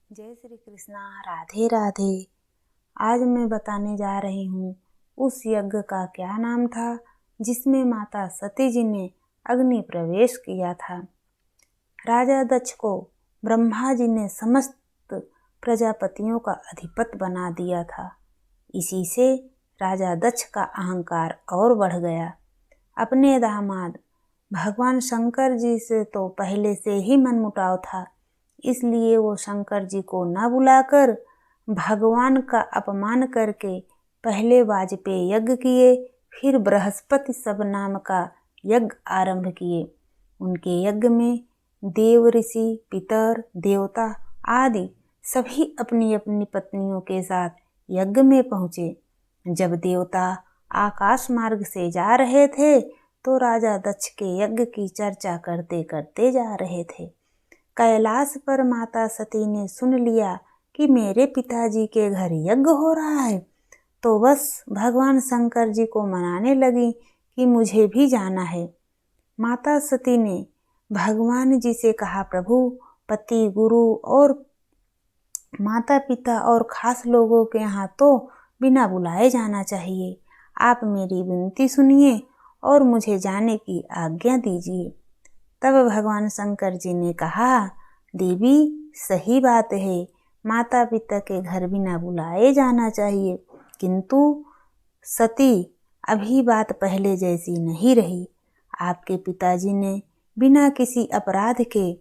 जय श्री कृष्णा। राधे राधे। आज मैं बताने जा रही हूँ उस यज्ञ का क्या नाम था जिसमें माता सती जी ने अग्नि प्रवेश किया था। राजा दक्ष को ब्रह्मा जी ने समस्त प्रजापतियों का अधिपति बना दिया था। इसी से राजा दक्ष का अहंकार और बढ़ गया। अपने दामाद भगवान शंकर जी से तो पहले से ही मनमुटाव था, इसलिए वो शंकर जी को न बुलाकर भगवान का अपमान करके पहले वाजपेय यज्ञ किए, फिर बृहस्पति सब नाम का यज्ञ आरंभ किए। उनके यज्ञ में देव, ऋषि, पितर, देवता आदि सभी अपनी अपनी पत्नियों के साथ यज्ञ में पहुँचे। जब देवता आकाश मार्ग से जा रहे थे तो राजा दक्ष के यज्ञ की चर्चा करते करते जा रहे थे। कैलाश पर माता सती ने सुन लिया कि मेरे पिताजी के घर यज्ञ हो रहा है, तो बस भगवान शंकर जी को मनाने लगी कि मुझे भी जाना है। माता सती ने भगवान जी से कहा, प्रभु, पति, गुरु और माता पिता और खास लोगों के यहाँ तो बिना बुलाए जाना चाहिए। आप मेरी विनती सुनिए और मुझे जाने की आज्ञा दीजिए। तब भगवान शंकर जी ने कहा, देवी, सही बात है, माता पिता के घर बिना बुलाए जाना चाहिए, किंतु सती अभी बात पहले जैसी नहीं रही। आपके पिताजी ने बिना किसी अपराध के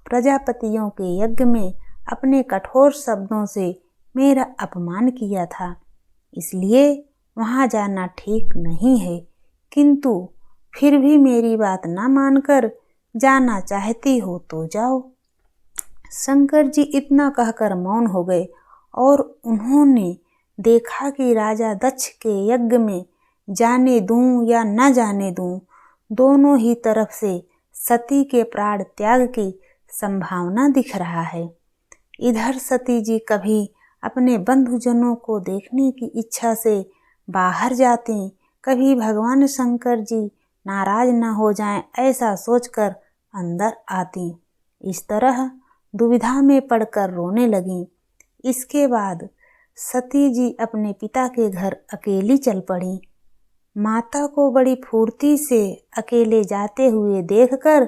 प्रजापतियों के यज्ञ में अपने कठोर शब्दों से मेरा अपमान किया था, इसलिए वहाँ जाना ठीक नहीं है, किंतु फिर भी मेरी बात ना मानकर जाना चाहती हो तो जाओ। शंकर जी इतना कहकर मौन हो गए और उन्होंने देखा कि राजा दक्ष के यज्ञ में जाने दूं या न जाने दूं, दोनों ही तरफ से सती के प्राण त्याग की संभावना दिख रहा है। इधर सती जी कभी अपने बंधुजनों को देखने की इच्छा से बाहर जाती, कभी भगवान शंकर जी नाराज न हो जाएं ऐसा सोचकर अंदर आती। इस तरह दुविधा में पड़कर रोने लगीं। इसके बाद सती जी अपने पिता के घर अकेली चल पड़ी। माता को बड़ी फुर्ती से अकेले जाते हुए देखकर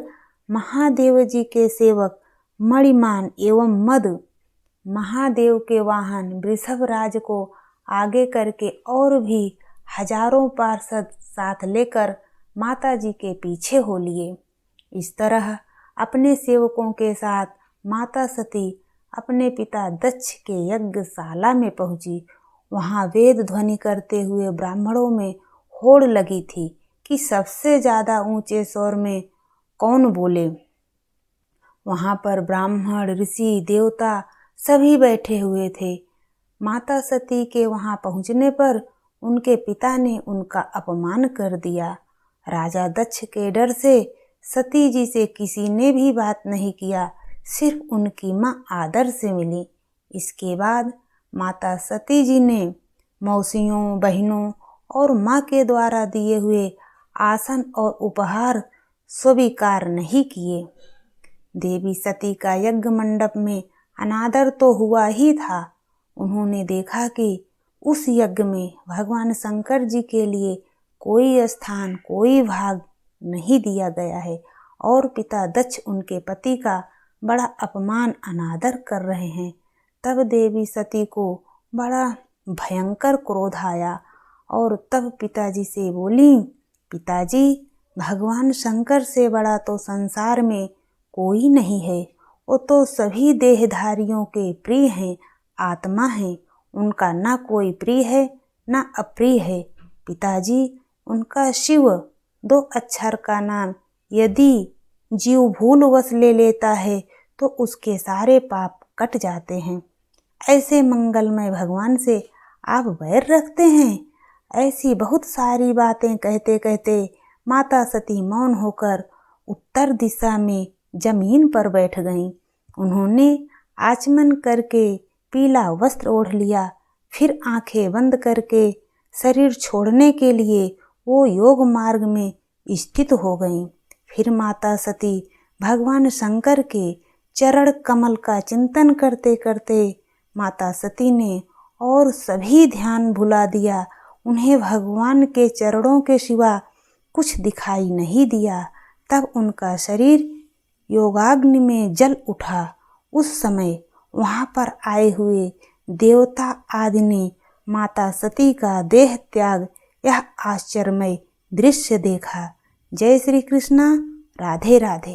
महादेव जी के सेवक मणिमान एवं मद, महादेव के वाहन वृषभ राज को आगे करके और भी हजारों पार्षद साथ लेकर माता जी के पीछे हो लिए। इस तरह अपने सेवकों के साथ माता सती अपने पिता दक्ष के यज्ञशाला में पहुंची। वहां वेद ध्वनि करते हुए ब्राह्मणों में होड़ लगी थी कि सबसे ज्यादा ऊंचे स्वर में कौन बोले। वहां पर ब्राह्मण, ऋषि, देवता सभी बैठे हुए थे। माता सती के वहां पहुंचने पर उनके पिता ने उनका अपमान कर दिया। राजा दक्ष के डर से सती जी से किसी ने भी बात नहीं किया, सिर्फ उनकी माँ आदर से मिली। इसके बाद माता सती जी ने मौसियों, बहनों और माँ के द्वारा दिए हुए आसन और उपहार स्वीकार नहीं किए। देवी सती का यज्ञ मंडप में अनादर तो हुआ ही था। उन्होंने देखा कि उस यज्ञ में भगवान शंकर जी के लिए कोई स्थान, कोई भाग नहीं दिया गया है और पिता दक्ष उनके पति का बड़ा अपमान, अनादर कर रहे हैं। तब देवी सती को बड़ा भयंकर क्रोध आया और तब पिताजी से बोली, पिताजी, भगवान शंकर से बड़ा तो संसार में कोई नहीं है। वो तो सभी देहधारियों के प्रिय हैं, आत्मा हैं। उनका ना कोई प्रिय है ना अप्रिय है। पिताजी, उनका शिव 2 अक्षर का नाम यदि जीव भूलवश ले लेता है तो उसके सारे पाप कट जाते हैं। ऐसे मंगलमय भगवान से आप वैर रखते हैं। ऐसी बहुत सारी बातें कहते कहते माता सती मौन होकर उत्तर दिशा में जमीन पर बैठ गईं। उन्होंने आचमन करके पीला वस्त्र ओढ़ लिया, फिर आंखें बंद करके शरीर छोड़ने के लिए वो योग मार्ग में स्थित हो गईं। फिर माता सती भगवान शंकर के चरण कमल का चिंतन करते करते माता सती ने और सभी ध्यान भुला दिया। उन्हें भगवान के चरणों के सिवा कुछ दिखाई नहीं दिया। तब उनका शरीर योगाग्नि में जल उठा। उस समय वहां पर आए हुए देवता आदि ने माता सती का देह त्याग यह आश्चर्यमय दृश्य देखा। जय श्री कृष्णा। राधे राधे।